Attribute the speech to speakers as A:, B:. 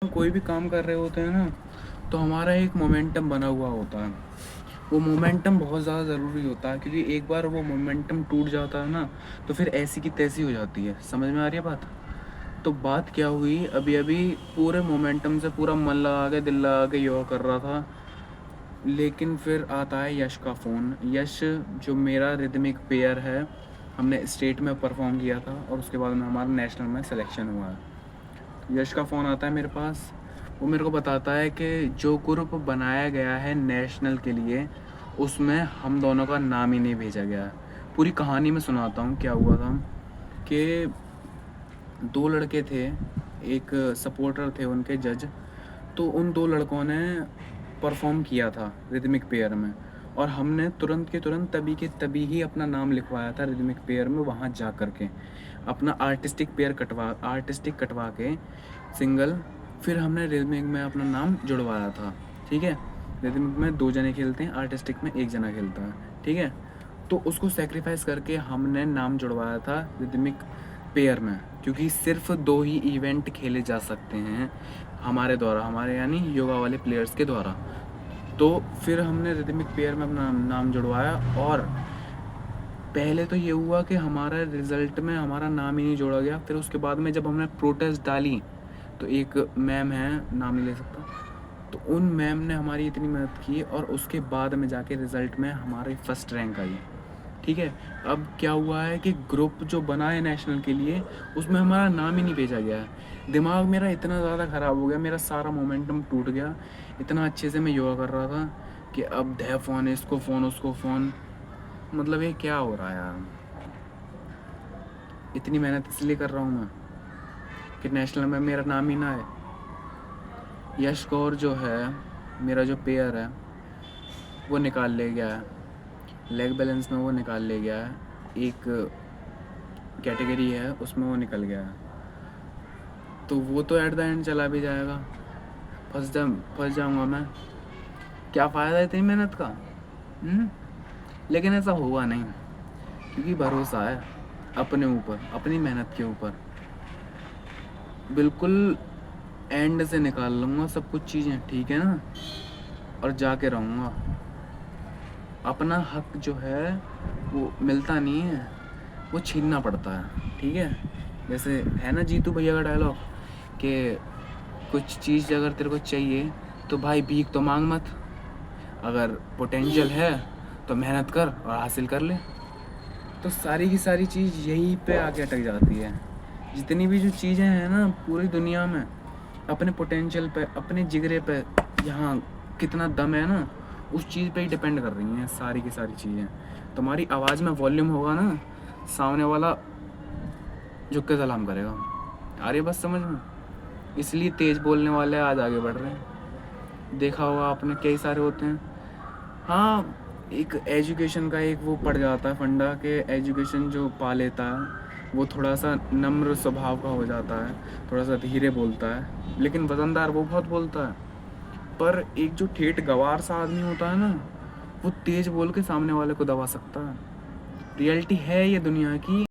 A: कोई भी काम कर रहे होते हैं ना, तो हमारा एक मोमेंटम बना हुआ होता है। वो मोमेंटम बहुत ज़्यादा ज़रूरी होता है, क्योंकि एक बार वो मोमेंटम टूट जाता है ना, तो फिर ऐसी की तैसी हो जाती है। समझ में आ रही है बात? तो बात क्या हुई, अभी अभी पूरे मोमेंटम से पूरा मन लगा के दिल लगा के योगा कर रहा था, लेकिन फिर आता है यश का फ़ोन। यश जो मेरा रिदमिक पेयर है, हमने स्टेट में परफॉर्म किया था और उसके बाद में हमारा नेशनल में सिलेक्शन हुआ है। यश का फ़ोन आता है मेरे पास। वो मेरे को बताता है कि जो ग्रुप बनाया गया है नेशनल के लिए, उसमें हम दोनों का नाम ही नहीं भेजा गया है। पूरी कहानी मैं सुनाता हूँ क्या हुआ था। कि दो लड़के थे, एक सपोर्टर थे उनके, जज। तो उन दो लड़कों ने परफॉर्म किया था रिदमिक पेयर में, और हमने तुरंत के तुरंत तभी के तभी ही अपना नाम लिखवाया था रिदमिक पेयर में, वहाँ जा कर के अपना आर्टिस्टिक कटवा के सिंगल। फिर हमने रिदमिक में अपना नाम जुड़वाया था। ठीक है, रिदमिक में 2 जने खेलते हैं, आर्टिस्टिक में 1 जना खेलता है। ठीक है, तो उसको सेक्रीफाइस करके हमने नाम जुड़वाया था रिदमिक पेयर में, क्योंकि सिर्फ 2 ही इवेंट खेले जा सकते हैं हमारे द्वारा, हमारे यानी योगा वाले प्लेयर्स के द्वारा। तो फिर हमने रिदमिक पेयर में अपना नाम जुड़वाया, और पहले तो ये हुआ कि हमारा रिज़ल्ट में हमारा नाम ही नहीं जोड़ा गया। फिर उसके बाद में जब हमने प्रोटेस्ट डाली, तो एक मैम है, नाम नहीं ले सकता, तो उन मैम ने हमारी इतनी मदद की, और उसके बाद में जाके रिज़ल्ट में हमारी फर्स्ट रैंक आई। ठीक है, अब क्या हुआ है कि ग्रुप जो बना है नेशनल के लिए, उसमें हमारा नाम ही नहीं भेजा गया है। दिमाग मेरा इतना ज़्यादा ख़राब हो गया, मेरा सारा मोमेंटम टूट गया। इतना अच्छे से मैं योगा कर रहा था कि अब दे फ़ोन, इसको फ़ोन, उसको फ़ोन। मतलब ये क्या हो रहा है यार? इतनी मेहनत इसलिए कर रहा हूँ मैं कि नेशनल में मेरा नाम ही ना आए। यश गौर जो है, मेरा जो पेयर है, वो निकाल ले गया है लेग बैलेंस में, वो निकाल ले गया है। एक कैटेगरी है उसमें वो निकल गया है, तो वो तो एट द एंड चला भी जाएगा। फंस जाऊँगा मैं। क्या फ़ायदा इतनी मेहनत का? लेकिन ऐसा हुआ नहीं, क्योंकि भरोसा है अपने ऊपर, अपनी मेहनत के ऊपर। बिल्कुल एंड से निकाल लूँगा सब कुछ चीज़ें, ठीक है ना, और जाके रहूँगा। अपना हक जो है वो मिलता नहीं है, वो छीनना पड़ता है। ठीक है, जैसे है ना जीतू भैया का डायलॉग कि कुछ चीज़ अगर तेरे को चाहिए तो भाई भीख तो मांग मत, अगर पोटेंशियल है तो मेहनत कर और हासिल कर ले। तो सारी की सारी चीज़ यहीं पे आके अटक जाती है। जितनी भी जो चीज़ें हैं ना पूरी दुनिया में, अपने पोटेंशियल पे, अपने जिगरे पे, यहाँ कितना दम है ना, उस चीज़ पे ही डिपेंड कर रही हैं सारी की सारी चीज़ें। तुम्हारी आवाज़ में वॉल्यूम होगा ना, सामने वाला झुक के सलाम करेगा। आ रही है बस समझ में? इसलिए तेज़ बोलने वाले आज आगे बढ़ रहे हैं। देखा होगा आपने, कई सारे होते हैं। हाँ, एक एजुकेशन का एक वो पड़ जाता है फंडा, कि एजुकेशन जो पा लेता है वो थोड़ा सा नम्र स्वभाव का हो जाता है, थोड़ा सा धीरे बोलता है, लेकिन वज़नदार वो बहुत बोलता है। पर एक जो ठेठ गँवार सा आदमी होता है ना, वो तेज़ बोल के सामने वाले को दबा सकता है। रियलिटी है ये दुनिया की।